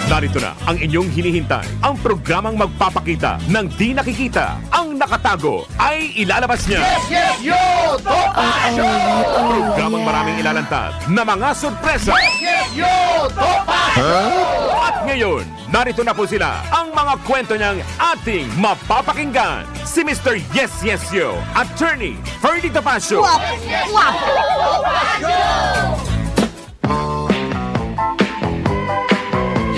Narito na ang inyong hinihintay. Ang programang magpapakita ng di nakikita. Ang nakatago ay ilalabas niya. Yes, yo! Topa Show! Programang maraming ilalantad na mga sorpresa. Yes, yo! Topa Show! At ngayon, narito na po sila. Ang mga kwento niyang ating mapapakinggan. Si Mr. Yes, Yes, Yo, Attorney Ferdy Topacio.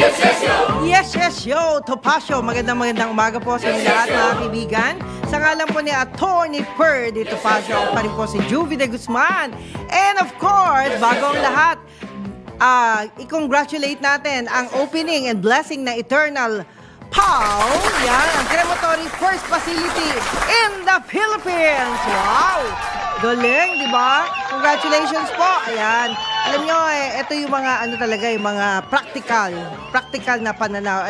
Yes, yes, yo! Yes, yes, yo! Topacio, magandang umaga po sa inyo lahat mga kaibigan. Sa ngalan po ni Attorney Ferdy Topacio, ako pa rin po si Juvie de Guzman. And of course, bago ang lahat, i-congratulate natin ang opening and blessing na Eternal Pau, yan, ang crematory first facility in the Philippines. Wow! Galing, di ba? Congratulations po. Ayan. Alam nyo, ito yung mga, yung mga practical na pananaw.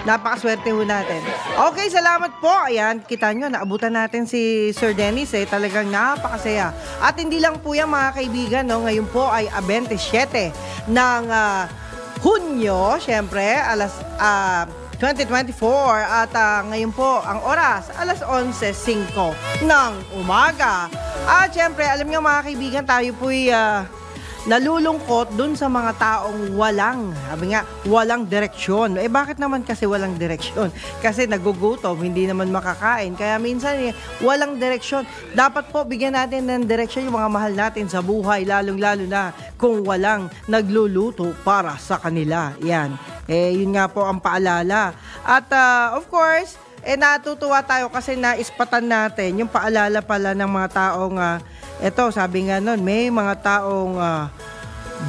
Napakaswerte ho natin. Okay, salamat po. Ayan, kita nyo, naabutan natin si Sir Dennis, talagang napakasaya. At hindi lang po yan, mga kaibigan, no? Ngayon po ay 27 ng Hunyo, syempre, 2024 at ngayon po ang oras alas 11:05 ng umaga. At syempre, alam niyo mga kaibigan, tayo po'y nalulungkot dun sa mga taong walang direksyon. Bakit naman kasi walang direksyon? Kasi nagugutom, hindi naman makakain. Kaya minsan walang direksyon. Dapat po bigyan natin ng direksyon yung mga mahal natin sa buhay, lalong-lalo na kung walang nagluluto para sa kanila. Yan. Yun nga po ang paalala. At of course, natutuwa tayo kasi naispatan natin yung paalala pala ng mga taong eto, sabi nga nun, may mga taong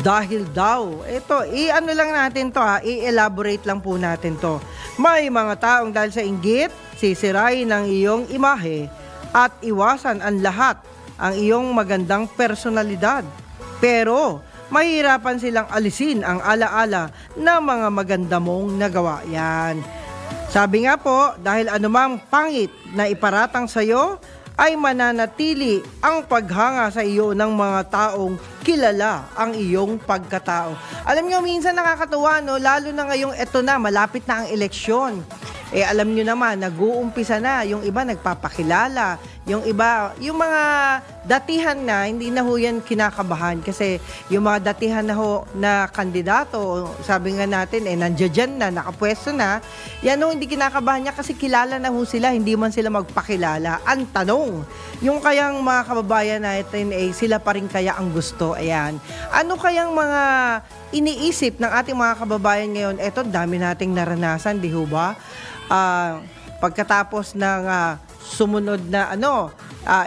dahil daw. Ito, i-ano lang natin to i-elaborate lang po natin to. May mga taong dahil sa inggit, sisirain ang iyong imahe at iwasan ang lahat ang iyong magandang personalidad. Pero, mahirapan silang alisin ang alaala na mga maganda mong nagawa. Yan. Sabi nga po, dahil anumang pangit na iparatang sa'yo, ay mananatili ang paghanga sa iyo ng mga taong kilala ang iyong pagkatao. Alam nyo, minsan nakakatuwa, no? Lalo na ngayong eto na, malapit na ang eleksyon. Alam nyo naman, nag-uumpisa na. Yung iba nagpapakilala. Yung iba, yung mga datihan na, hindi na ho yan kinakabahan. Kasi yung mga datihan na ho na kandidato, sabi nga natin, nandiyan na, nakapwesto na. Yan ho, hindi kinakabahan niya kasi kilala na ho sila, hindi man sila magpakilala. Ang tanong, yung kayang mga kababayan natin, sila pa rin kaya ang gusto. Ayan. Ano kayang mga iniisip ng ating mga kababayan ngayon? Eto, dami nating naranasan, di ho ba? Pagkatapos ng sumunod na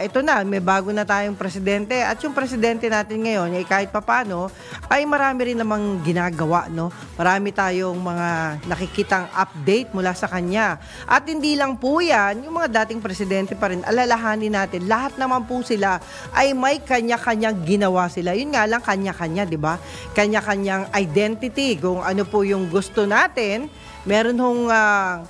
ito na, may bago na tayong presidente at yung presidente natin ngayon kahit papano ay marami rin namang ginagawa, no? Marami tayong mga nakikitang update mula sa kanya. At hindi lang po yan, yung mga dating presidente pa rin, alalahanin natin, lahat naman po sila ay may kanya-kanyang ginawa sila. Yun nga lang, kanya-kanya, di ba? Kanya-kanyang identity, kung ano po yung gusto natin. Meron hong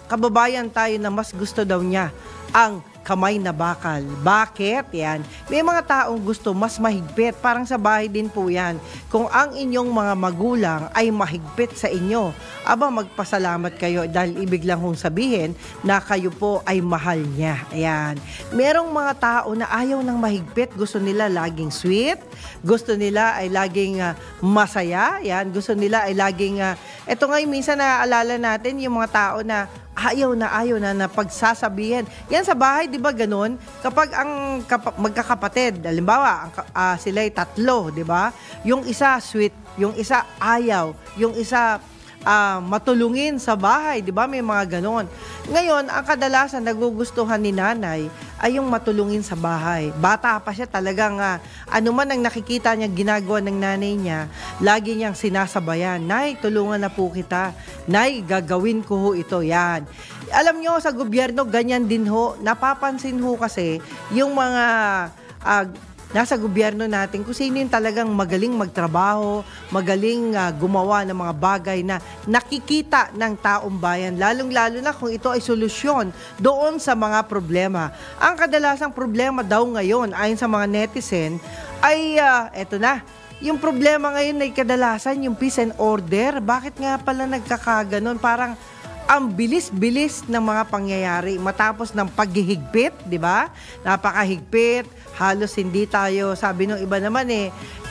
kababayan tayo na mas gusto daw niya ang kamay na bakal. Bakit? Yan. May mga taong gusto mas mahigpit. Parang sa bahay din po yan. Kung ang inyong mga magulang ay mahigpit sa inyo, magpasalamat kayo dahil ibig lang hong sabihin na kayo po ay mahal niya. Ayan. Merong mga tao na ayaw ng mahigpit. Gusto nila laging sweet. Gusto nila ay laging masaya. Yan. Gusto nila ay laging... ito ngayon, minsan naaalala natin yung mga tao na ayaw na pagsasabihin. Yan sa bahay, di ba ganun? Kapag ang magkakapatid, halimbawa, sila ay tatlo, di ba? Yung isa sweet, yung isa ayaw, yung isa matulungin sa bahay, di ba? May mga ganon. Ngayon, ang kadalasan nagugustuhan ni nanay ay yung matulungin sa bahay. Bata pa siya, talagang ano man ang nakikita niya ginagawa ng nanay niya, lagi niyang sinasabayan, "Nay, tulungan na po kita. Nay, gagawin ko ho ito." Yan. Alam niyo, sa gobyerno, ganyan din ho. Napapansin ho kasi yung mga nasa gobyerno natin kung sino yung talagang magaling magtrabaho, magaling gumawa ng mga bagay na nakikita ng taong bayan, lalong-lalo na kung ito ay solusyon doon sa mga problema. Ang kadalasang problema daw ngayon, ayon sa mga netizen, ay eto na, yung problema ngayon ay kadalasan yung peace and order. Bakit nga pala nagkakaganon? Parang ang bilis-bilis ng mga pangyayari matapos ng paghihigpit, di ba? Napakahigpit, halos hindi tayo, sabi nung iba naman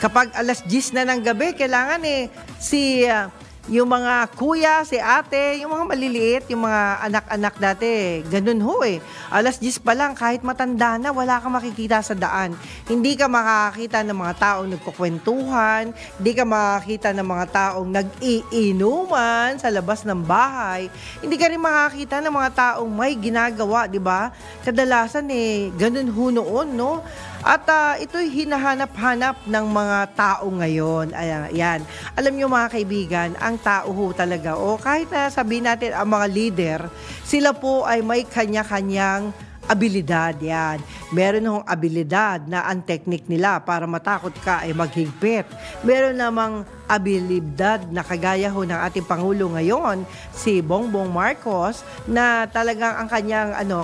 kapag alas 10 na ng gabi, kailangan yung mga kuya, si ate, yung mga maliliit, yung mga anak-anak dati, ganun ho Alas 10 pa lang, kahit matanda na, wala kang makikita sa daan. Hindi ka makakita ng mga taong nagkukwentuhan, hindi ka makakita ng mga taong nag-iinuman sa labas ng bahay, hindi ka rin makakita ng mga taong may ginagawa, di ba? Kadalasan ganun ho noon, no? At ito'y hinahanap-hanap ng mga tao ngayon. Ayan. Alam nyo mga kaibigan, ang tao ho talaga, o kahit na sabihin natin ang mga leader, sila po ay may kanya-kanyang abilidad. Yan. Meron hong abilidad na ang technique nila para matakot ka ay maghigpit. Meron namang abilidad na kagaya ho ng ating Pangulo ngayon, si Bongbong Marcos, na talagang ang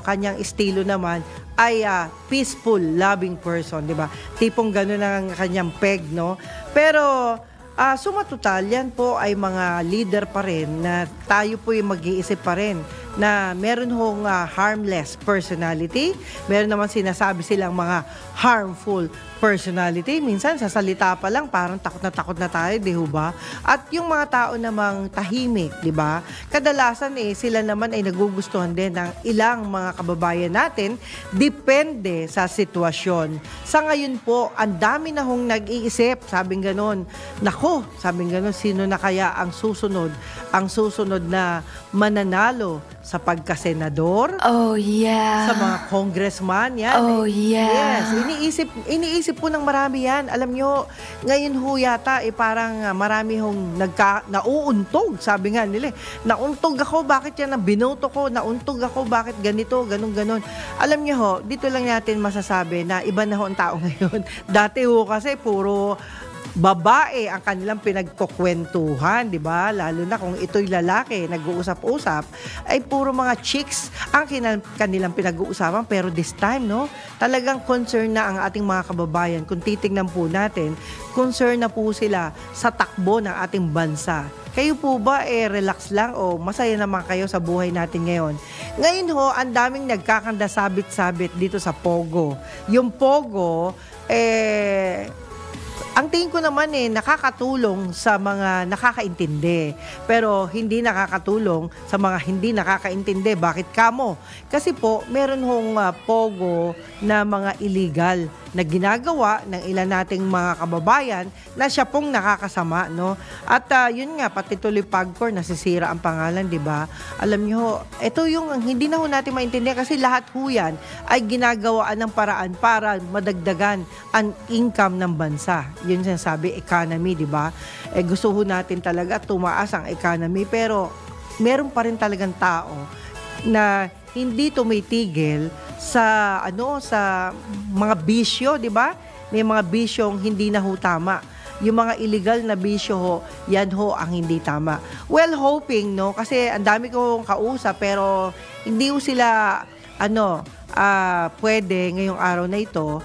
kanyang estilo naman ay peaceful, loving person, di ba? Tipong gano'n ang kanyang peg, no? Pero sumatotal, yan po ay mga leader pa rin na tayo po yung mag-iisip pa rin na meron hong harmless personality, meron naman sinasabi silang mga harmful personality. Minsan, sa salita pa lang, parang takot na tayo, di ba? At yung mga tao namang tahimik, di ba? Kadalasan sila naman ay nagugustuhan din ng ilang mga kababayan natin, depende sa sitwasyon. Sa ngayon po, ang dami na hong nag-iisip, sabing ganon, nako, sabing ganon, sino na kaya ang susunod na mananalo sa pagkasenador? Oh, yeah. Sa mga congressman, yan. Oh, yeah. Yes, iniisip po ng marami yan. Alam nyo, ngayon ho yata, parang marami hong nauuntog. Sabi nga nila, nauntog ako, bakit yan ang binoto ko? Nauntog ako, bakit ganito, ganon. Alam nyo ho, dito lang natin masasabi na iba na ho ang tao ngayon. Dati ho kasi puro babae ang kanilang pinagkukwentuhan, di ba? Lalo na kung ito'y lalaki, nag-uusap-usap, ay puro mga chicks ang kanilang pinag-uusapan. Pero this time, no? Talagang concern na ang ating mga kababayan. Kung titignan po natin, concern na po sila sa takbo ng ating bansa. Kayo po ba, relax lang o masaya naman kayo sa buhay natin ngayon? Ngayon ho, ang daming nagkakanda sabit-sabit dito sa Pogo. Yung Pogo, ang tingin ko naman nakakatulong sa mga nakakaintindi. Pero hindi nakakatulong sa mga hindi nakakaintindi. Bakit kamo? Kasi po, meron hong Pogo na mga illegal na ginagawa ng ilan nating mga kababayan na siya pong nakakasama, no? At yun nga, pati tuloy Pagcor, nasisira ang pangalan, di ba? Alam nyo, ito yung hindi na ho natin maintindihan kasi lahat ho yan ay ginagawaan ng paraan para madagdagan ang income ng bansa. Yun sinasabi, economy, di ba? Gusto ho natin talaga tumaas ang economy, pero meron pa rin talagang tao na hindi tumitigil sa sa mga bisyo, di ba? May mga bisyong hindi na ho tama. Yung mga illegal na bisyo ho, yan ho ang hindi tama. Well, hoping, no? Kasi ang dami kong kausap, pero hindi ho sila, pwede ngayong araw na ito.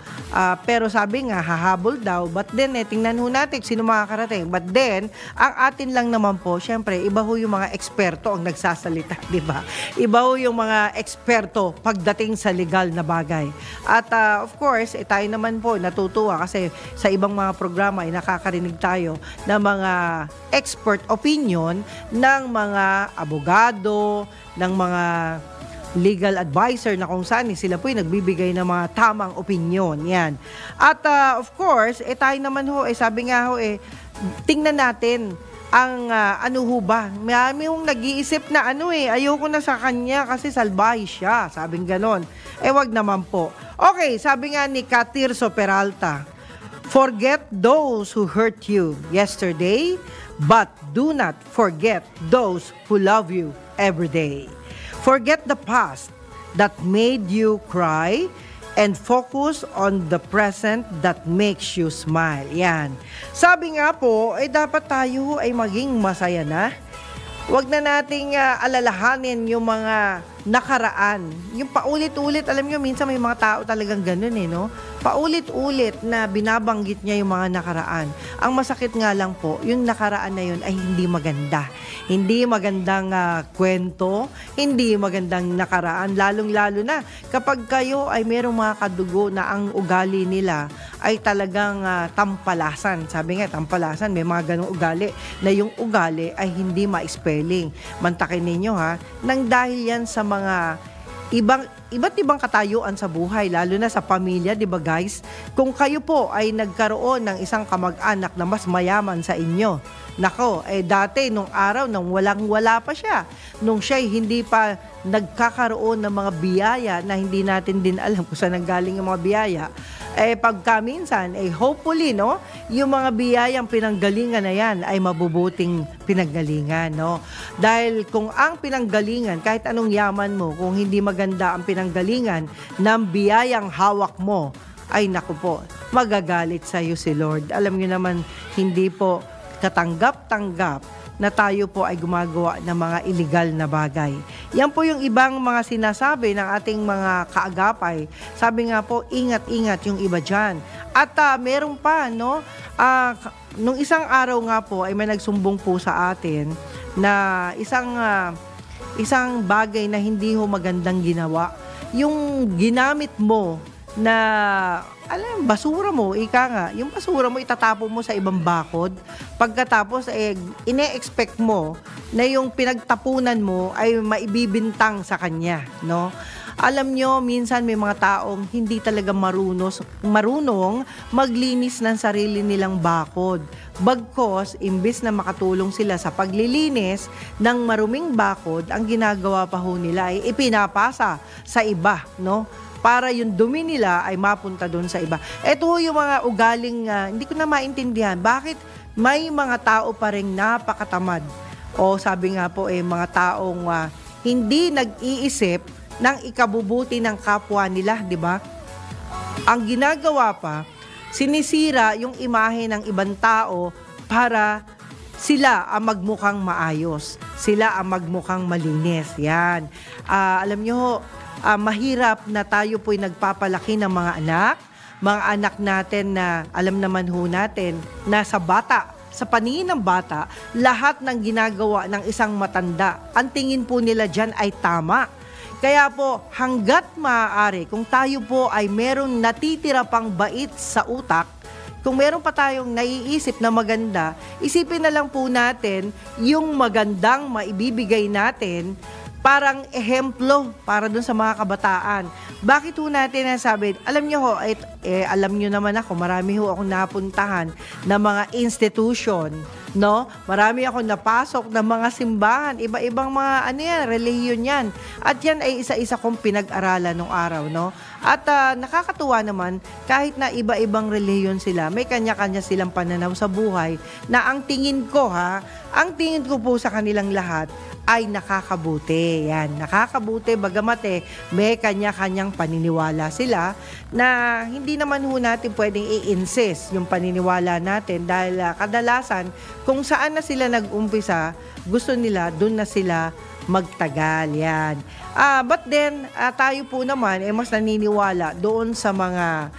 Pero sabi nga, hahabol daw. But then, tingnan ho natin sino makakarating. But then, ang atin lang naman po, syempre, iba ho yung mga eksperto ang nagsasalita, di ba? Iba ho yung mga eksperto pagdating sa legal na bagay. At of course, tayo naman po natutuwa kasi sa ibang mga programa ay nakakarinig tayo ng mga expert opinion ng mga abogado, ng mga legal advisor na kung saan sila po nagbibigay ng mga tamang opinion. Yan. At of course, tayo naman ho, sabi nga ho, tingnan natin ang ano ho ba. May hong nag-iisip na ayoko na sa kanya kasi salbahe siya. Sabing ganon. Wag naman po. Okay, sabi nga ni Catirso Peralta, forget those who hurt you yesterday, but do not forget those who love you every day. Forget the past that made you cry and focus on the present that makes you smile. Yan. Sabi nga po, dapat tayo ay maging masaya na. Huwag na nating alalahanin yung mga nakaraan. Yung paulit-ulit, alam nyo, minsan may mga tao talagang ganun no? paulit-ulit na binabanggit niya yung mga nakaraan. Ang masakit nga lang po, yung nakaraan na yun ay hindi maganda. Hindi magandang kwento, hindi magandang nakaraan, lalong-lalo na kapag kayo ay merong mga kadugo na ang ugali nila ay talagang tampalasan. Sabi nga, tampalasan, may mga ganong ugali na yung ugali ay hindi ma-spelling. Mantakin ninyo nang dahil yan sa mga iba't ibang katayuan sa buhay, lalo na sa pamilya, di ba guys? Kung kayo po ay nagkaroon ng isang kamag-anak na mas mayaman sa inyo, nako, dati nung araw, nung walang-wala pa siya, nung siya'y hindi pa nagkakaroon ng mga biyaya na hindi natin din alam kung saan nanggaling yung mga biyaya, pagka minsan, hopefully, no, yung mga biyayang pinanggalingan na yan ay mabubuting pinanggalingan, no? Dahil kung ang pinanggalingan, kahit anong yaman mo, kung hindi maganda ang pinanggalingan ng biyayang hawak mo, ay naku po, magagalit sa iyo si Lord. Alam niyo naman, hindi po katanggap-tanggap na tayo po ay gumagawa ng mga illegal na bagay. Yan po yung ibang mga sinasabi ng ating mga kaagapay. Sabi nga po, ingat-ingat yung iba dyan. At meron pa, no? Nung isang araw nga po ay may nagsumbong po sa atin na isang bagay na hindi ho magandang ginawa. Yung ginamit mo na basura mo, yung basura mo itatapon mo sa ibang bakod. Pagkatapos ine-expect mo na yung pinagtapunan mo ay maibibintang sa kanya, no? Alam nyo, minsan may mga taong hindi talaga marunong maglinis ng sarili nilang bakod. Bagkos, imbis na makatulong sila sa paglilinis ng maruming bakod, ang ginagawa pa ho nila ay ipinapasa sa iba, no? Para yung dumi nila ay mapunta doon sa iba. Ito yung mga ugaling, hindi ko na maintindihan. Bakit may mga tao pa rin napakatamad? O sabi nga po, mga taong hindi nag-iisip ng ikabubuti ng kapwa nila, di ba? Ang ginagawa pa, sinisira yung imahe ng ibang tao para sila ang magmukhang maayos. Sila ang magmukhang malinis. Yan. Alam nyo, mahirap na tayo po'y nagpapalaki ng mga anak natin na alam naman ho natin na sa paningin ng bata, lahat ng ginagawa ng isang matanda, ang tingin po nila dyan ay tama. Kaya po, hanggat maaari, kung tayo po ay merong natitira pang bait sa utak, kung meron pa tayong naiisip na maganda, isipin na lang po natin yung magandang maibibigay natin parang ehemplo para dun sa mga kabataan. Bakit ho natin nasabi? Alam nyo ho, alam nyo naman ako, marami ho akong napuntahan na mga institution, no? Marami ako napasok na mga simbahan, iba-ibang mga relihiyon yan. At yan ay isa-isa kong pinag-aralan nung araw, no? At nakakatuwa naman, kahit na iba-ibang relihiyon sila, may kanya-kanya silang pananaw sa buhay na ang tingin ko po sa kanilang lahat ay nakakabuti. Yan, nakakabuti bagamat may kanya-kanyang paniniwala sila na hindi naman ho natin pwedeng i-insist yung paniniwala natin dahil kadalasan kung saan na sila nag-umpisa, gusto nila, doon na sila magtagal. Yan. But then, tayo po naman mas naniniwala doon sa mga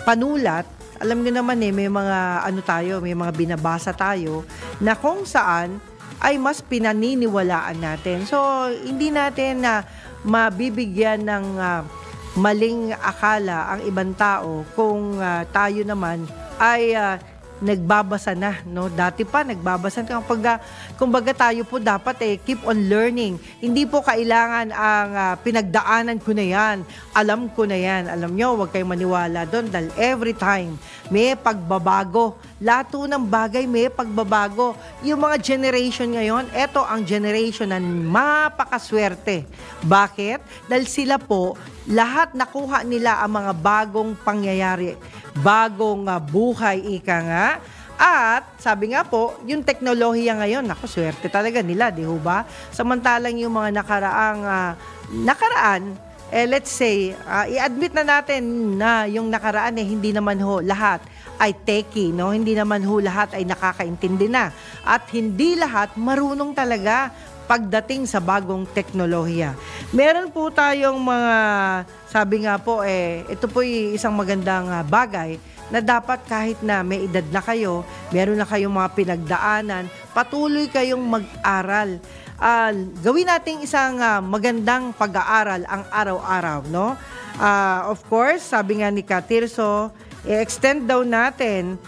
panulat. Alam niyo naman may mga may mga binabasa tayo na kung saan ay mas pinaniniwalaan natin. So, hindi natin mabibigyan ng maling akala ang ibang tao kung tayo naman ay nagbabasa na, no? Dati pa nagbabasa kumbaga tayo po dapat keep on learning. Hindi po kailangan ang pinagdaanan ko na yan, alam ko na yan. Alam nyo, huwag kayong maniwala doon dahil every time may pagbabago. Lahat ng bagay may pagbabago. Yung mga generation ngayon, eto ang generation na mapakaswerte. Bakit? Dahil sila po, lahat nakuha nila ang mga bagong pangyayari, bagong buhay, ika nga. At sabi nga po, yung teknolohiya ngayon, swerte talaga nila, di ho ba? Samantalang yung mga nakaraan, let's say, i-admit na natin na yung nakaraan hindi naman ho lahat ay techie, no? Hindi naman ho lahat ay nakakaintindi na. At hindi lahat marunong talaga pagdating sa bagong teknolohiya. Meron po tayong mga, sabi nga po, ito po isang magandang bagay na dapat kahit na may edad na kayo, meron na kayong mga pinagdaanan, patuloy kayong mag-aral. Gawin nating isang magandang pag-aaral ang araw-araw, no? Of course, sabi nga ni Katirso, i-extend daw natin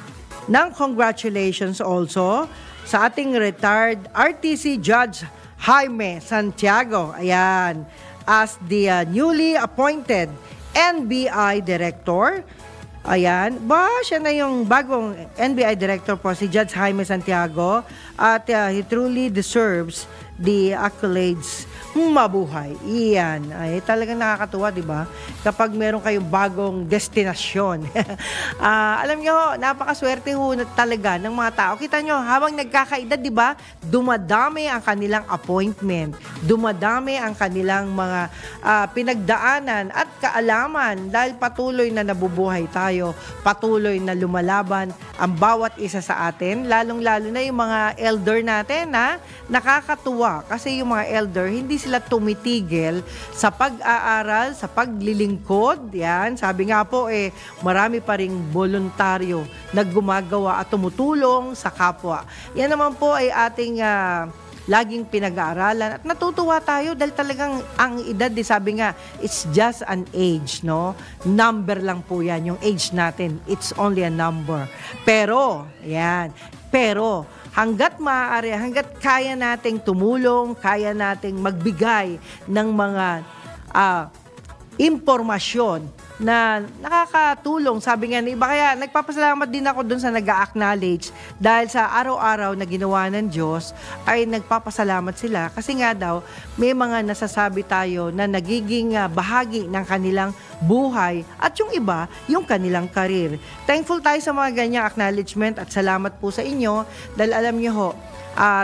ng congratulations also sa ating retired RTC Judge Jaime Santiago, ayan, as the newly appointed NBI Director. Ayan, siya na yung bagong NBI Director po, si Judge Jaime Santiago, at he truly deserves the accolades. Mabuhay. Iyan. Ay, talagang nakakatuwa, di ba? Kapag meron kayong bagong destinasyon. Alam nyo, napakaswerte ho talaga ng mga tao. Kita nyo, habang nagkakaedad, di ba, dumadami ang kanilang appointment. Dumadami ang kanilang mga pinagdaanan at kaalaman dahil patuloy na nabubuhay tayo, patuloy na lumalaban ang bawat isa sa atin, lalong-lalo na yung mga elder natin, ha? Nakakatuwa kasi yung mga elder, hindi sila tumitigil sa pag-aaral, sa paglilingkod. Yan, sabi nga po marami pa ring voluntaryo na gumagawa at tumutulong sa kapwa. Yan naman po ay ating laging pinag-aaralan at natutuwa tayo dahil talagang ang edad, sabi nga, it's just an age, no? Number lang po yan, yung age natin. It's only a number. Pero hanggat maaari, hanggat kaya nating tumulong, kaya nating magbigay ng mga impormasyon na nakakatulong. Sabi nga ni iba, kaya nagpapasalamat din ako dun sa nag-a-acknowledge dahil sa araw-araw na ginawa ng Diyos ay nagpapasalamat sila kasi nga daw may mga nasasabi tayo na nagiging bahagi ng kanilang buhay at yung iba, yung kanilang karir. Thankful tayo sa mga ganyang acknowledgement at salamat po sa inyo dahil alam niyo ho,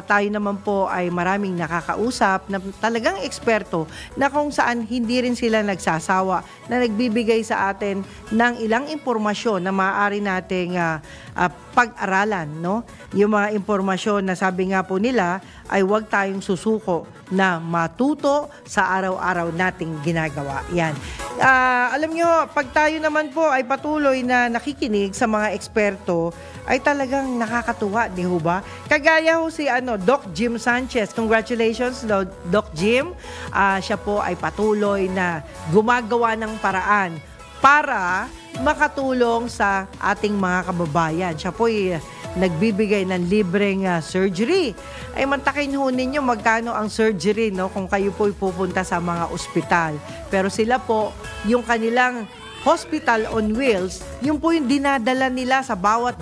tayo naman po ay maraming nakakausap na talagang eksperto na kung saan hindi rin sila nagsasawa na nagbibigay sa atin ng ilang impormasyon na maaari nating pag-aralan, no? Yung mga impormasyon na sabi nga po nila ay huwag tayong susuko na matuto sa araw-araw nating ginagawa. Yan. Alam nyo, pag tayo naman po ay patuloy na nakikinig sa mga eksperto, ay talagang nakakatuwa, di ho ba? Kagaya ho si Doc Jim Sanchez. Congratulations, Doc Jim. Siya po ay patuloy na gumagawa ng paraan para makatulong sa ating mga kababayan. Siya po ay nagbibigay ng libreng surgery. Ay mantakin ho ninyo magkano ang surgery, no, kung kayo po pupunta sa mga ospital. Pero sila po, yung kanilang Hospital on Wheels, yung po yung dinadala nila sa bawat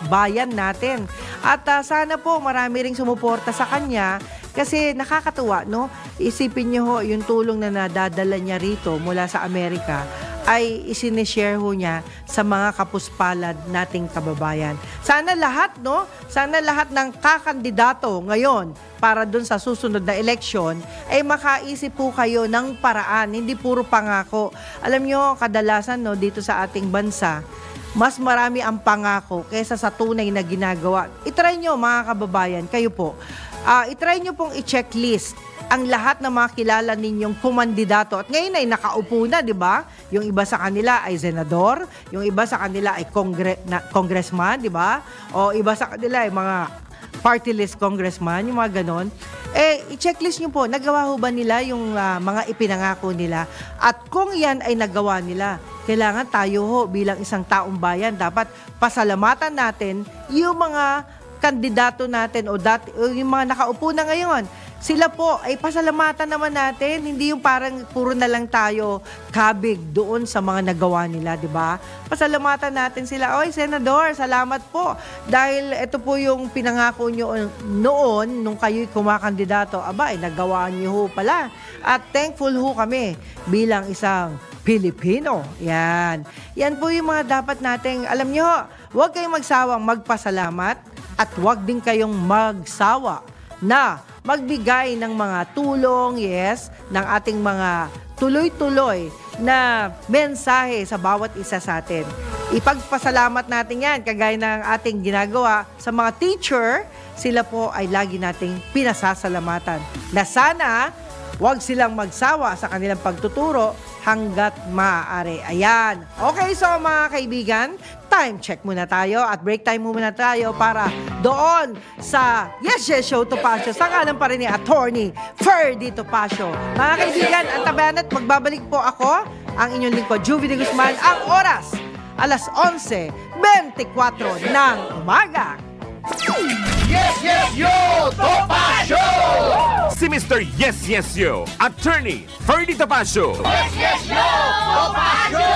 bayan natin. At sana po marami ring sumuporta sa kanya kasi nakakatuwa, no? Isipin niyo ho, yung tulong na nadadala niya rito mula sa Amerika ay isineshare ho niya sa mga kapuspalad nating kababayan. Sana lahat, no? Sana lahat ng kakandidato ngayon para dun sa susunod na eleksyon ay makaisip po kayo ng paraan, hindi puro pangako. Alam nyo, kadalasan, no, dito sa ating bansa, mas marami ang pangako kaysa sa tunay na ginagawa. I-try nyo, mga kababayan, kayo po. I-try nyo pong i-checklist ang lahat ng mga kilala ninyong kumandidato. At ngayon ay nakaupo na, di ba? Yung iba sa kanila ay senador, yung iba sa kanila ay congressman, di ba? O iba sa kanila ay mga party list congressman, yung mga ganon. I-checklist nyo po, nagawa ho ba nila yung mga ipinangako nila? At kung yan ay nagawa nila, kailangan tayo ho bilang isang taong bayan, dapat pasalamatan natin yung mga kandidato natin o yung mga nakaupo na ngayon. Sila po ay pasalamatan naman natin, hindi yung parang puro na lang tayo kabig doon sa mga nagawa nila, di ba? Pasalamatan natin sila. Oy, Senador, salamat po. Dahil ito po yung pinangako nyo noon nung kayo'y kumakandidato. Aba, nagawa nyo ho pala. At thankful ho kami bilang isang Pilipino. Yan. Yan po yung mga dapat nating, alam nyo, huwag kayong magsawang magpasalamat at huwag din kayong magsawa na magbigay ng mga tulong, yes, ng ating mga tuloy-tuloy na mensahe sa bawat isa sa atin. Ipagpasalamat natin yan, kagaya ng ating ginagawa sa mga teacher, sila po ay lagi nating pinasasalamatan. Na sana, huwag silang magsawa sa kanilang pagtuturo hanggat maaari. Ayan. Okay, so mga kaibigan, time check muna tayo at break time muna tayo para doon sa Yes Yes Show Topacio. Sa ngalan pa rin ni Attorney Ferdy Topacio. Mga kaibigan, ang tabayan at magbabalik po ako, ang inyong lingkod, Juvie de Guzman, ang oras, alas 11:24 ng umaga. Yes, yes, yo! Topacio! Si Mr. Yes Yes Yo, Attorney Ferdy Topacio. Yes, yes, yo! Topacio!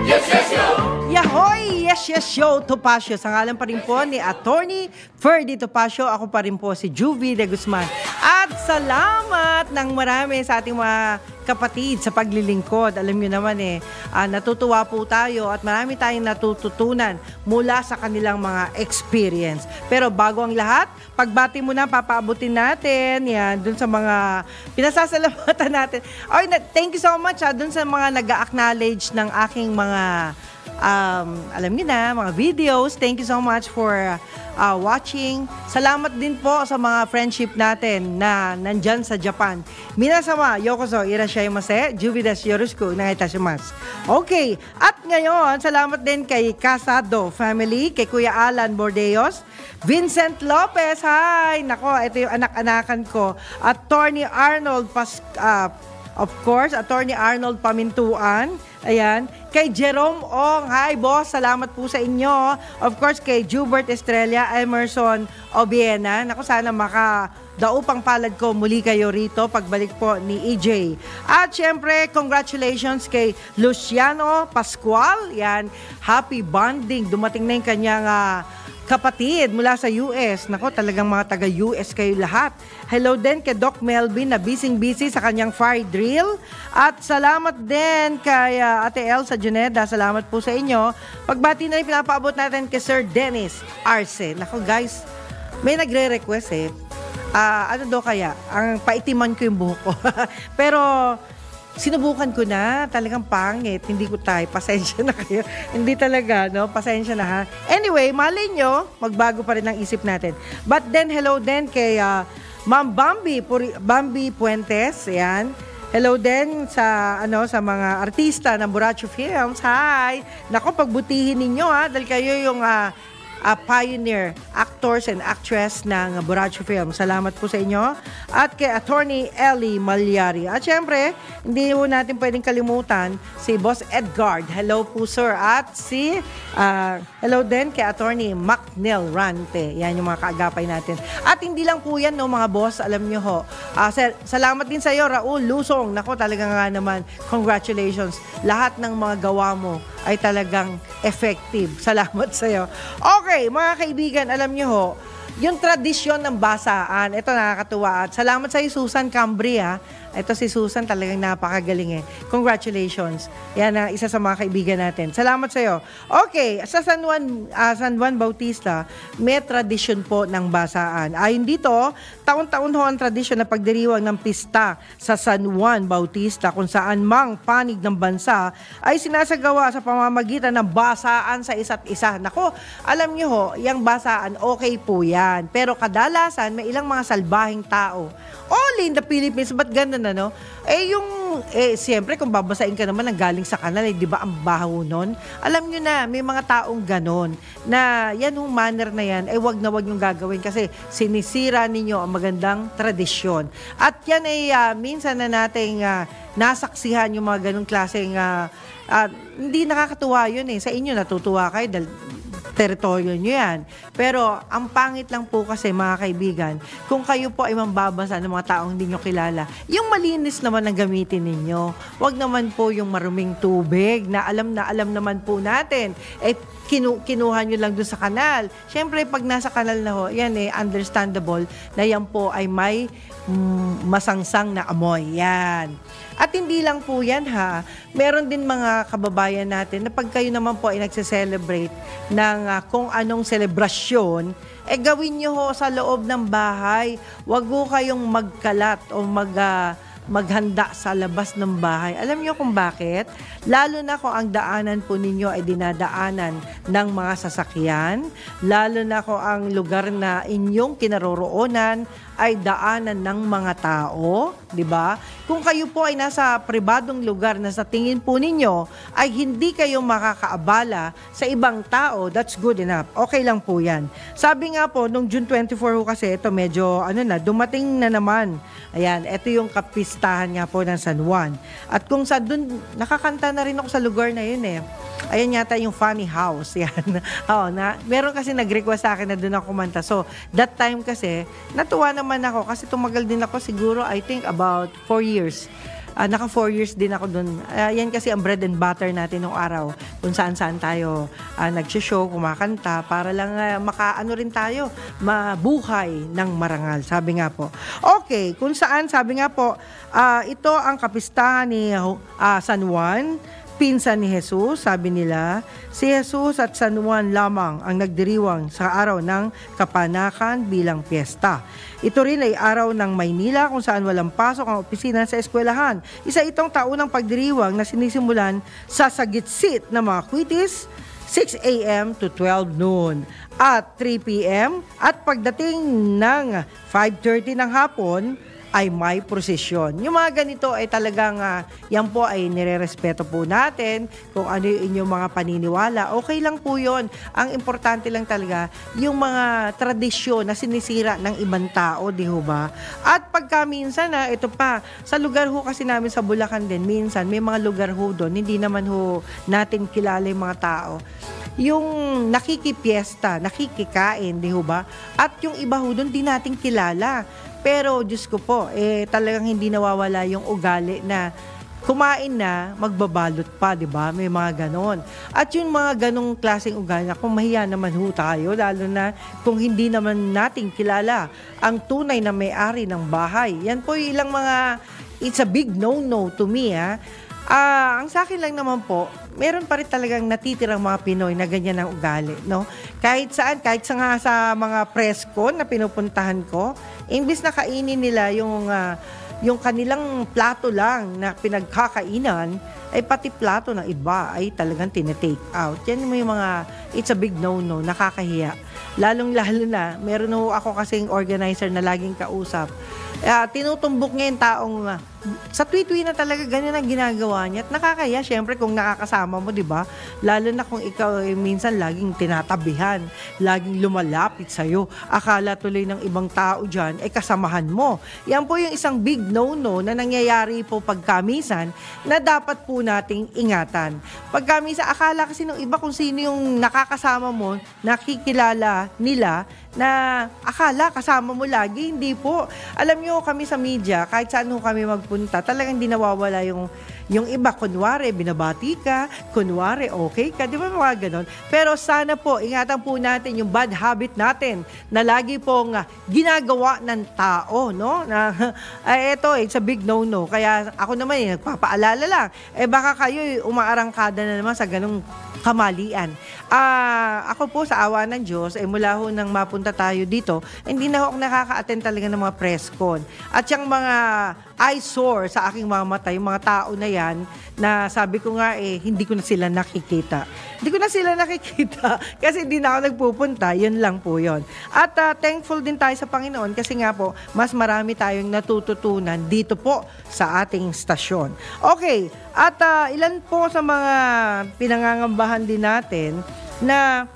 Yes, yes, yo! Yahoy! Yes, yes, show Topacio. Sa ngalan pa rin po ni Attorney Ferdy Topacio. Ako pa rin po si Juvie de Guzman. At salamat ng marami sa ating mga kapatid sa paglilingkod. Alam nyo naman natutuwa po tayo at marami tayong natututunan mula sa kanilang mga experience. Pero bago ang lahat, pagbati muna, papaabutin natin yan dun sa mga pinasasalamatan natin. Oy, thank you so much dun sa mga nag-acknowledge ng aking mga alam niyo na, mga videos. Thank you so much for watching. Salamat din po sa mga friendship natin na nandyan sa Japan. Minasama, yokoso, irashaimase, Juvie desu, yoroshiku, onegaitasimasu. Okay, at ngayon, salamat din kay Casado family, kay Kuya Alan Bordeos, Vincent Lopez, hi! Nako, ito yung anak-anakan ko. Attorney Arnold of course, Attorney Arnold Pamintuan. Ayan. Kay Jerome Ong, hi boss, salamat po sa inyo. Of course, kay Jubert Estrella, Emerson Obiena. Naku, sana daupang palad ko muli kayo rito pagbalik po ni EJ. At syempre, congratulations kay Luciano Pascual. Yan, happy bonding. Dumating na yung kanyang kapatid mula sa US. Nako, talagang mga taga-US kayo lahat. Hello din kay Doc Melvin na busy sa kanyang fire drill. At salamat din kay Ate Elsa Juneda. Salamat po sa inyo. Pagbati na rin pinapaabot natin kay Sir Dennis Arce. Nako guys, may nagre-request ano daw kaya? Ang paitiman ko yung buhok ko. Pero sinubukan ko na, talagang pangit. Hindi ko tayo, pasensya na kayo. Hindi talaga, no? Pasensya na ha. Anyway, malay nyo, magbago pa rin ang isip natin. But then, hello din kay Ma'am Bambi Puentes, ayan. Hello din sa mga artista ng Buracho Films. Hi! Nako, pagbutihin ninyo ha, dahil kayo yung pioneer actors and actress ng Buracho Film. Salamat po sa inyo. At kay Attorney Ellie Malyari. At syempre, hindi po natin pwedeng kalimutan si Boss Edgard. Hello po sir. At hello din kay Attorney Macnel Rante. Yan yung mga kaagapay natin. At hindi lang po yan, no, mga boss, alam nyo ho. Salamat din sa iyo, Raul Lusong. Nako, talaga nga naman, congratulations. Lahat ng mga gawa mo ay talagang effective. Salamat sa iyo. Okay, mga kaibigan, alam niyo ho, yung tradisyon ng basaan, ito nakakatuwa. At salamat sa iyo, Susan Cambri, ha. Ito si Susan, talagang napakagaling Congratulations. Yan ang isa sa mga kaibigan natin. Salamat sa iyo. Okay, sa San Juan Bautista, may tradisyon po ng basaan. Ayon dito, taon-taon ho ang tradisyon na pagdiriwang ng pista sa San Juan Bautista kung saan mang panig ng bansa ay sinasagawa sa pamamagitan ng basaan sa isa't isa. Nako, alam niyo ho, yung basaan, okay po yan. Pero kadalasan, may ilang mga salbahing tao. Only in the Philippines, ba't ganun ano? Siyempre, kung babasain ka naman ng galing sa kanal, di ba ang baho nun? Alam nyo na, may mga taong ganon na yan yung manner na yan, wag na wag yung gagawin kasi sinisira ninyo ang magandang tradisyon. At yan minsan na nating nasaksihan yung mga ganong klaseng hindi nakakatuwa yun Sa inyo natutuwa kayo dahil teritoryo nyo yan. Pero ang pangit lang po kasi mga kaibigan, kung kayo po ay mambabasa ng mga taong hindi nyo kilala, yung malinis naman ang gamitin ninyo. Huwag naman po yung maruming tubig na alam naman po natin. Kinuha nyo lang doon sa kanal. Siyempre, pag nasa kanal na ho, yan understandable na yan po ay may masangsang na amoy. Yan. At hindi lang po yan ha. Meron din mga kababayan natin na pag kayo naman po ay nagse-celebrate ng kung anong selebrasyon, gawin nyo ho sa loob ng bahay. Huwag ho kayong magkalat o maghanda sa labas ng bahay. Alam niyo kung bakit? Lalo na kung ang daanan po ninyo ay dinadaanan ng mga sasakyan, lalo na kung ang lugar na inyong kinaroroonan ay daanan ng mga tao, di ba? Kung kayo po ay nasa pribadong lugar na sa tingin po ninyo ay hindi kayo makakaabala sa ibang tao, that's good enough. Okay lang po yan. Sabi nga po, nung June 24 kasi, ito medyo, dumating na naman. Ayan, ito yung kapistahan nga po ng San Juan. At kung sa dun, nakakanta na rin ako sa lugar na yun eh. Ayan yata yung Funny House. Yan. Meron kasi nag-request sa akin na doon ako kumanta. So, that time kasi, natuwa naman ako kasi tumagal din ako siguro, I think, about 4 years. Naka 4 years din ako doon. Yan kasi ang bread and butter natin nung araw. Kung saan-saan tayo nagsishow, kumakanta, para lang makaano rin tayo, mabuhay ng marangal. Sabi nga po. Okay, kung saan, sabi nga po, ito ang kapistahan ni San Juan, pinsan ni Jesus, sabi nila, si Jesus at San Juan lamang ang nagdiriwang sa araw ng kapanakan bilang piyesta. Ito rin ay araw ng Maynila kung saan walang pasok ang opisina sa eskwelahan. Isa itong taunang pagdiriwang na sinisimulan sa sagitsit ng mga kwitis, 6 a.m. to 12 noon at 3 p.m. at pagdating ng 5:30 ng hapon, ay may prosesyon. Yung mga ganito ay talagang, yan po ay nirerespeto po natin, kung ano yung inyong mga paniniwala. Okay lang po yun. Ang importante lang talaga, yung mga tradisyon na sinisira ng ibang tao, di ho ba? At pagka minsan, ito pa, sa lugar ho kasi namin sa Bulacan din, minsan may mga lugar ho doon, hindi naman ho natin kilala yung mga tao. Yung nakikipiesta, nakikikain, di ho ba? At yung iba ho doon, di natin kilala. Pero, Diyos ko po, talagang hindi nawawala yung ugali na kumain na, magbabalot pa, di ba? May mga ganon. At yung mga ganong klaseng ugali, kung mahiya naman ho tayo, lalo na kung hindi naman natin kilala ang tunay na may-ari ng bahay. Yan po yung ilang mga, it's a big no-no to me, ang sa akin lang naman po, meron pa rin talagang natitirang mga Pinoy na ganyan ang ugali, no? Kahit saan, kahit sa mga press con na pinupuntahan ko, imbis na kainin nila yung kanilang plato lang na pinagkakainan, ay pati plato ng iba ay talagang tinetake out. Yan yung mga, it's a big no-no, nakakahiya. Lalong-lalo na, meron ako kasing organizer na laging kausap. Tinutumbok niya yung taong sa tweet-tweet na talaga ganyan ang ginagawa niya. At nakakaya, syempre, kung nakakasama mo, di ba? Lalo na kung ikaw minsan laging tinatabihan, laging lumalapit sa'yo. Akala tuloy ng ibang tao dyan, kasamahan mo. Yan po yung isang big no-no na nangyayari po pagkamisan na dapat po nating ingatan. Pagkamisan, akala kasi ng iba kung sino yung nakakasama mo, nakikilala nila, na akala kasama mo lagi, hindi po. Alam nyo, kami sa media, kahit saan kami magpunta, talagang di nawawala yung iba, kunwari, binabati ka, kunwari, okay ka, di ba mga ganon? Pero sana po, ingatan po natin yung bad habit natin na lagi pong ginagawa ng tao, no? Na, eto, it's a big no-no. Kaya ako naman, nagpapaalala lang. Baka kayo umaarangkada na naman sa ganong kamalian. Ako po sa awa ng Diyos, mula ho nang mapunta tayo dito, hindi na ako nakaka-attend talaga ng mga press con. At yung mga eyesore sa aking mga mata, yung mga tao na yan, na sabi ko nga hindi ko na sila nakikita. Hindi ko na sila nakikita kasi hindi na ako nagpupunta, yun lang po yun. At thankful din tayo sa Panginoon kasi nga po, mas marami tayong natututunan dito po sa ating stasyon. Okay, at ilan po sa mga pinangangambahan din natin na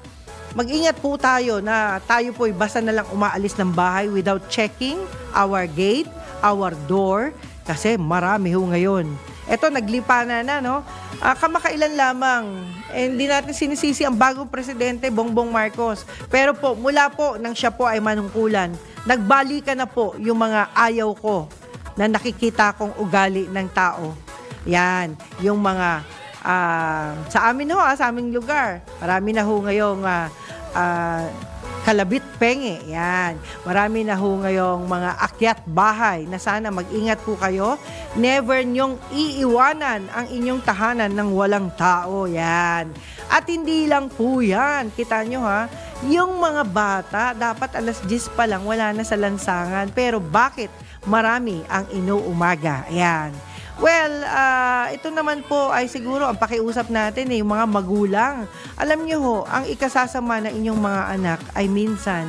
mag-ingat po tayo na tayo po'y basta na lang umaalis ng bahay without checking our gate, our door, kasi marami ho ngayon. Eto, naglipanan na, no? Kamakailan lamang, hindi natin sinisisi ang bagong presidente, Bongbong Marcos. Pero po, mula po nang siya po ay manungkulan, nagbalikan na po yung mga ayaw ko na nakikita kong ugali ng tao. Yan, yung mga sa amin ho, sa aming lugar, marami na ho ngayong kalabit penge, yan. Marami na ho ngayong mga akyat bahay na sana mag-ingat po kayo. Never nyong iiwanan ang inyong tahanan ng walang tao, yan. At hindi lang po yan. Kita nyo ha, yung mga bata, dapat alas 10 pa lang, wala na sa lansangan. Pero bakit marami ang inuumaga? Ayan. Well, ito naman po ay siguro ang pakiusap natin yung mga magulang. Alam nyo ho, ang ikasasama ng inyong mga anak ay minsan,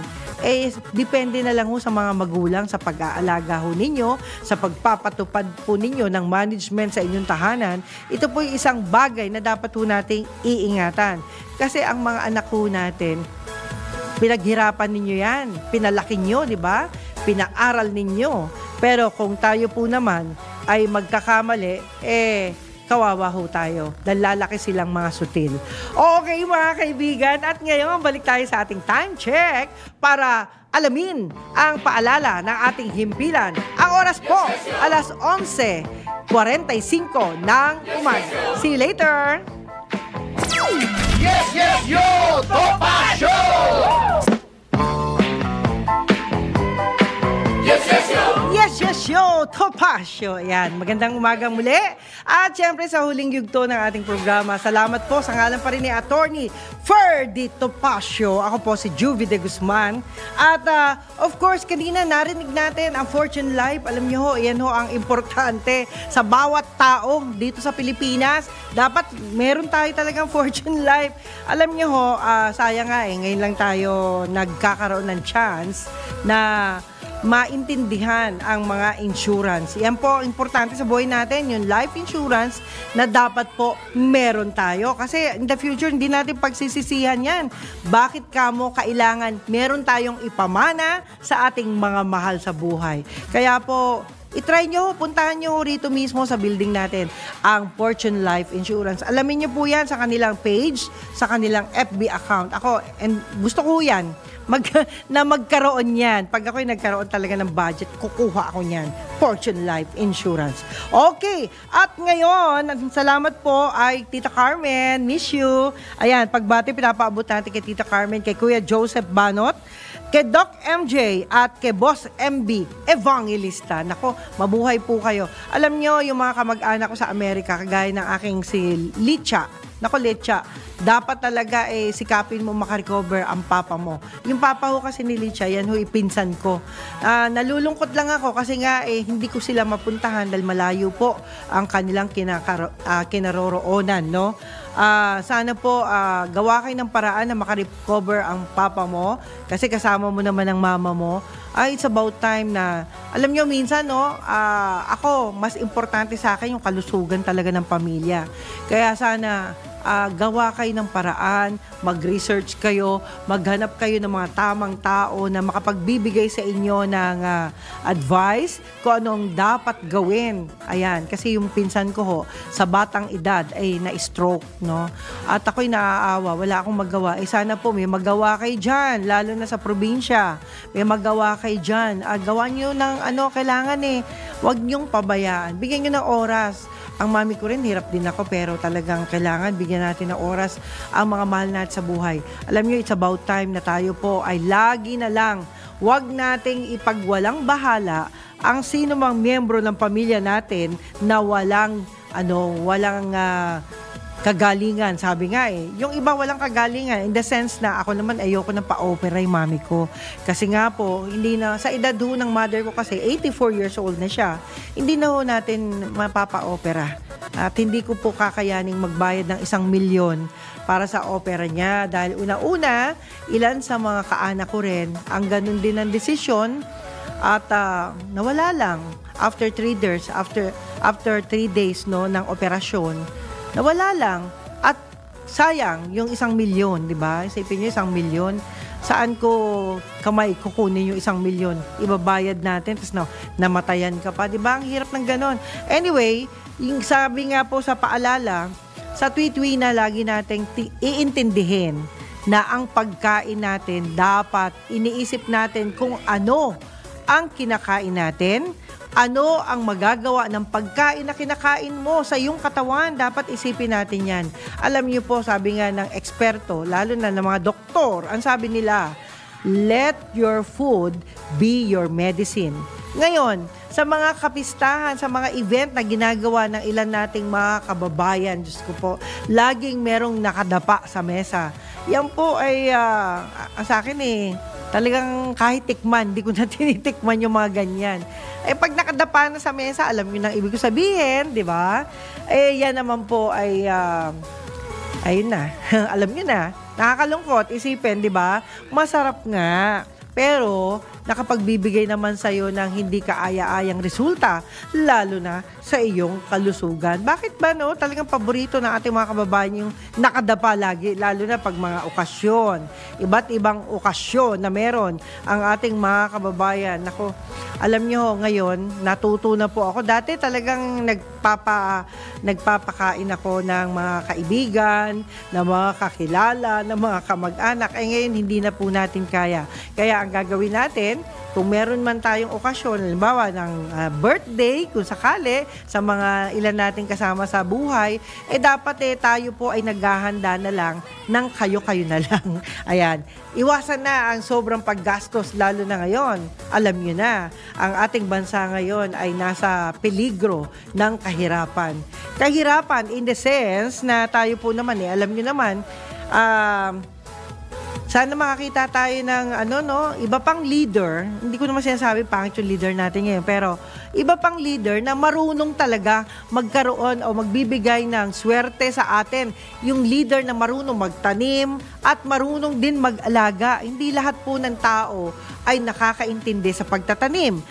depende na lang ho sa mga magulang sa pag-aalaga ho ninyo, sa pagpapatupad po ninyo ng management sa inyong tahanan. Ito po yung isang bagay na dapat ho nating iingatan. Kasi ang mga anak ho natin, pinaghirapan ninyo yan, pinalaki nyo, di ba? Pinaaral ninyo. Pero kung tayo po naman ay magkakamali, kawawa ho tayo. Dahil lalaki silang mga sutil. Okay mga kaibigan, at ngayon balik tayo sa ating time check para alamin ang paalala ng ating himpilan. Ang oras po, alas 11:45 ng umaga. See you later! Yes, yes, yo! Topa Show! Yes, yes, yo! Yes, yes, yo! Topacio! Ayan, magandang umaga muli. At syempre sa huling yugto ng ating programa, salamat po sa ngalan pa rin ni Attorney Ferdy Topacio. Ako po si Juvie de Guzman. At of course, kanina narinig natin ang Fortune Life. Alam niyo ho, yan ho ang importante sa bawat tao dito sa Pilipinas. Dapat meron tayo talagang Fortune Life. Alam niyo ho, sayang nga ngayon lang tayo nagkakaroon ng chance na maintindihan ang mga insurance. Yan po, importante sa buhay natin, yung life insurance na dapat po meron tayo. Kasi in the future, hindi natin pagsisisihan yan. Bakit kamo kailangan meron tayong ipamana sa ating mga mahal sa buhay? Kaya po, itry nyo, puntahan nyo rito mismo sa building natin ang Fortune Life Insurance. Alamin nyo po yan sa kanilang page, sa kanilang FB account. Ako, and gusto ko yan, na magkaroon yan. Pag ako'y nagkaroon talaga ng budget, kukuha ako niyan. Fortune Life Insurance. Okay, at ngayon, salamat po ay Tita Carmen, miss you. Ayan, pagbati, pinapaabot natin kay Tita Carmen, kay Kuya Joseph Banot, kay Doc MJ at kay Boss MB Evangelista. Nako, mabuhay po kayo. Alam nyo, yung mga kamag-anak ko sa Amerika, kagaya ng aking si Licha. Nako, Licha, dapat talaga sikapin mo makarecover ang papa mo. Yung papa ho kasi ni Licha, yan ho ipinsan ko. Nalulungkot lang ako kasi nga hindi ko sila mapuntahan dahil malayo po ang kanilang kinaroroonan, no? Sana po gawa kayo ng paraan na makarecover ang papa mo kasi kasama mo naman ang mama mo. It's about time na, alam nyo minsan, no, ako, mas importante sa akin yung kalusugan talaga ng pamilya. Kaya sana, gawa kayo ng paraan, mag-research kayo, maghanap kayo ng mga tamang tao na makapagbibigay sa inyo ng advice kung anong dapat gawin. Ayan, kasi yung pinsan ko ho, sa batang edad ay na-stroke, no? At ako'y naaawa, wala akong magawa. Sana po may magawa kayo dyan, lalo na sa probinsya. May magawa kayo dyan. Gawa nyo ng kailangan Huwag nyong pabayaan. Bigyan nyo ng oras. Ang mami ko rin, hirap din ako, pero talagang kailangan bigyan natin ng oras ang mga mahal natin sa buhay. Alam nyo, it's about time na tayo po ay lagi na lang, huwag nating ipagwalang bahala ang sino mang miyembro ng pamilya natin na walang kagalingan. Sabi nga yung iba walang kagalingan in the sense na ako naman ayoko na pa-opera yung mami ko. Kasi nga po, hindi na, sa edad ho ng mother ko kasi 84 years old na siya, hindi na ho natin mapapa-opera. At hindi ko po kakayaning magbayad ng 1 milyon para sa opera niya. Dahil una-una, ilan sa mga kaanak ko rin, ang ganun din ang desisyon at nawala lang after 3 days, after 3 days no, ng operasyon, nawala lang. At sayang, yung 1 milyon, di ba? Isipin nyo, 1 milyon. Saan ko kamay kukunin yung 1 milyon? Ibabayad natin, tapos namatayan ka pa. Di ba? Ang hirap ng ganon. Anyway, yung sabi nga po sa paalala, sa tuwi-tuwi na lagi nating iintindihin na ang pagkain natin, dapat iniisip natin kung ano ang kinakain natin, ano ang magagawa ng pagkain na kinakain mo sa iyong katawan. Dapat isipin natin yan. Alam niyo po, sabi nga ng eksperto, lalo na ng mga doktor, ang sabi nila, let your food be your medicine. Ngayon, sa mga kapistahan, sa mga event na ginagawa ng ilan nating mga kababayan, Diyos ko po, laging merong nakadapa sa mesa. Yan po ay, sa akin talagang kahit tikman, di ko na tinitikman yung mga ganyan. Pag nakadapa na sa mesa, alam nyo na ibig ko sabihin, di ba? Yan naman po ay, ayun na, alam nyo na, nakakalungkot, isipin, di ba? Masarap nga. Pero, nakapagbibigay naman sa'yo ng hindi kaaya-ayang resulta, lalo na sa iyong kalusugan. Bakit ba, no? Talagang paborito ng ating mga kababayan yung nakadapa lagi, lalo na pag mga okasyon. Iba't ibang okasyon na meron ang ating mga kababayan. Naku, alam nyo, ngayon, natuto na po ako. Dati talagang nagpapakain ako ng mga kaibigan, ng mga kakilala, ng mga kamag-anak. Ngayon, hindi na po natin kaya. Kaya ang gagawin natin, kung meron man tayong okasyon, halimbawa ng birthday, kung sakali, sa mga ilan nating kasama sa buhay, dapat tayo po ay naghahanda na lang ng kayo-kayo na lang. Ayan. Iwasan na ang sobrang paggastos, lalo na ngayon. Alam nyo na, ang ating bansa ngayon ay nasa peligro ng kahirapan. Kahirapan in the sense na tayo po naman, alam nyo naman, sana makakita tayo ng iba pang leader. Hindi ko naman sinasabi pangit yung leader natin ngayon, pero iba pang leader na marunong talaga magkaroon o magbibigay ng swerte sa atin. Yung leader na marunong magtanim at marunong din mag-alaga. Hindi lahat po ng tao ay nakakaintindi sa pagtatanim.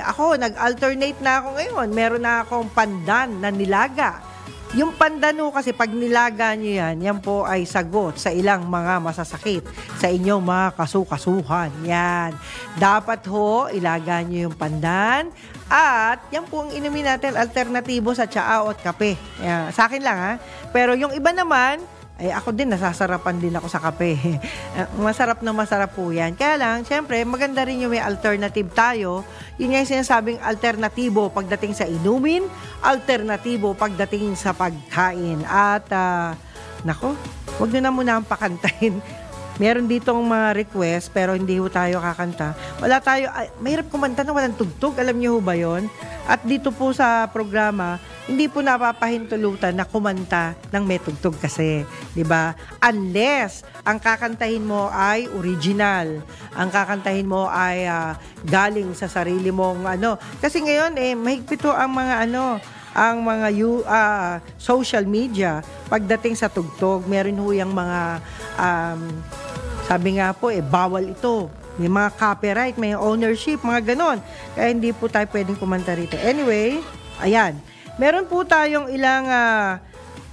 Ako, nag-alternate na ako ngayon. Meron na akong pandan na nilaga. Yung pandano kasi pag nilaga nyo yan po ay sagot sa ilang mga masasakit sa inyong mga kasukasuhan. Yan. Dapat ilaga nyo yung pandan at yan po ang inumin natin, alternatibo sa tsaa at kape. Yan. Sa akin lang Pero yung iba naman, ako din, nasasarapan din ako sa kape. Masarap na masarap po yan. Kaya lang, syempre, maganda rin yung may alternative tayo. Yun nga yung sinasabing alternatibo pagdating sa inumin, alternatibo pagdating sa pagkain. At, nako, huwag nyo na muna ang pakantahin. Meron ditong mga request, pero hindi ho tayo kakanta. Wala tayo, mahirap kumanta na walang tugtog. Alam niyo ho ba yun? At dito po sa programa, hindi po napapahintulutan na kumanta ng may tugtog kasi, 'di ba? Unless ang kakantahin mo ay original, ang kakantahin mo ay galing sa sarili mong Kasi ngayon mahigpit ang mga ang mga social media pagdating sa tugtog. Meron ho yung mga sabi nga po bawal ito. May mga copyright, may ownership, mga ganon. Kaya hindi po tayo pwedeng kumanta rito. Anyway, ayan. Meron po tayong ilang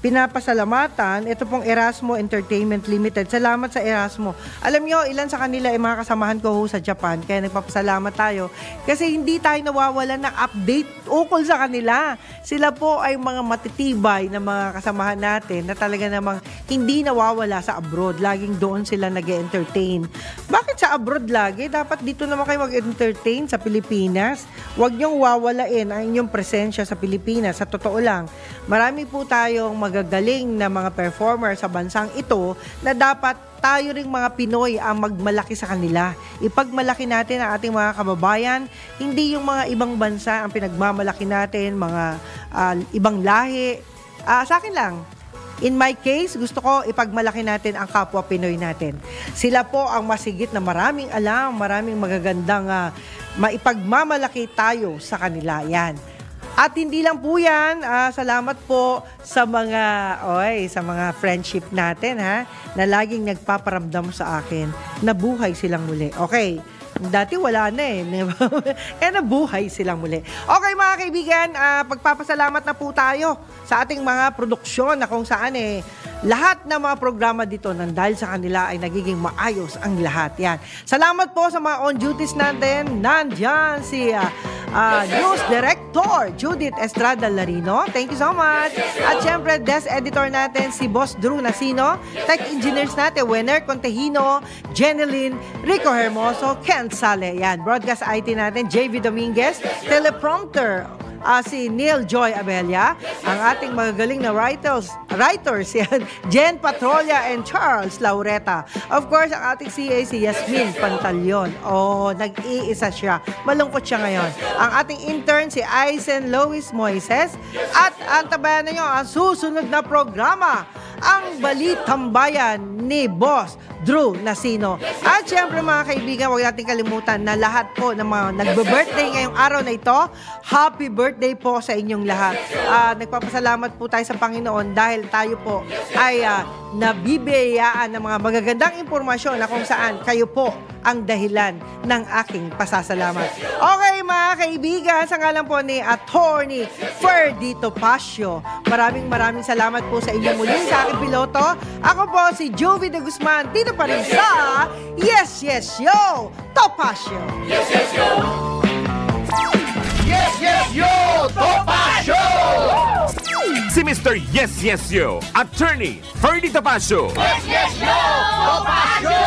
pinapasalamatan. Ito pong Erasmo Entertainment Limited. Salamat sa Erasmo. Alam nyo, ilan sa kanila ay mga kasamahan ko sa Japan. Kaya nagpapasalamat tayo. Kasi hindi tayo nawawala ng update ukol sa kanila. Sila po ay mga matitibay na mga kasamahan natin na talaga namang hindi nawawala sa abroad. Laging doon sila nag-entertain. Bakit sa abroad lagi? Dapat dito naman kayo mag-entertain sa Pilipinas. Huwag niyong wawalain ang inyong presensya sa Pilipinas. Sa totoo lang, marami po tayong magagaling na mga performer sa bansang ito na dapat tayo ring mga Pinoy ang magmalaki sa kanila. Ipagmalaki natin ang ating mga kababayan, hindi yung mga ibang bansa ang pinagmamalaki natin, mga ibang lahi. Sa akin lang, in my case, gusto ko ipagmalaki natin ang kapwa Pinoy natin. Sila po ang masigit na maraming alam, maraming magagandang maipagmamalaki tayo sa kanila. Yan. At hindi lang po yan, salamat po sa mga friendship natin na laging nagpaparamdam sa akin na buhay silang muli. Okay, dati wala na kaya nabuhay silang muli. Okay mga kaibigan, pagpapasalamat na po tayo sa ating mga produksyon na kung saan lahat ng mga programa dito dahil sa kanila ay nagiging maayos ang lahat. Yan. Salamat po sa mga on-duties natin. Nandyan si News Director Judith Estrada Larino. Thank you so much. At syempre, Desk Editor natin si Boss Drew Nasino. Tech Engineers natin, Wenner Contehino, Jeneline, Rico Hermoso, Ken Sale. Yan. Broadcast IT natin, JV Dominguez. Teleprompter si Neil Joy Abella, ang ating magagaling na writers yan, Jen Patrolia and Charles Laureta. Of course, ang ating CA si Yasmin Pantalyon. Oh, nag-iisa siya. Malungkot siya ngayon. Ang ating intern si Aizen Lois Moises. At antabayan ninyo ang susunod na programa, ang Balitang Bayan ni Boss Drew Nasino. At syempre mga kaibigan, huwag natin kalimutan na lahat po ng mga nagbe-birthday ngayong araw na ito, happy birthday po sa inyong lahat. Nagpapasalamat po tayo sa Panginoon dahil tayo po ay nabibiyayaan ng mga magagandang impormasyon na kung saan kayo po ang dahilan ng aking pasasalamat. Okay mga kaibigan, sa ngalan po ni Attorney Ferdito Pasio, maraming salamat po sa inyo muli sa aking piloto. Ako po si Jovi de Guzman, dito pa rin sa Yes, Yes, Yo! Topasio! Yes, yes, yo! Yes, yes, yo! Topasio! Si Mr. Yes, Yes, Yo, Attorney Ferdy Tapasio. Yes, yes, yo! Topasio!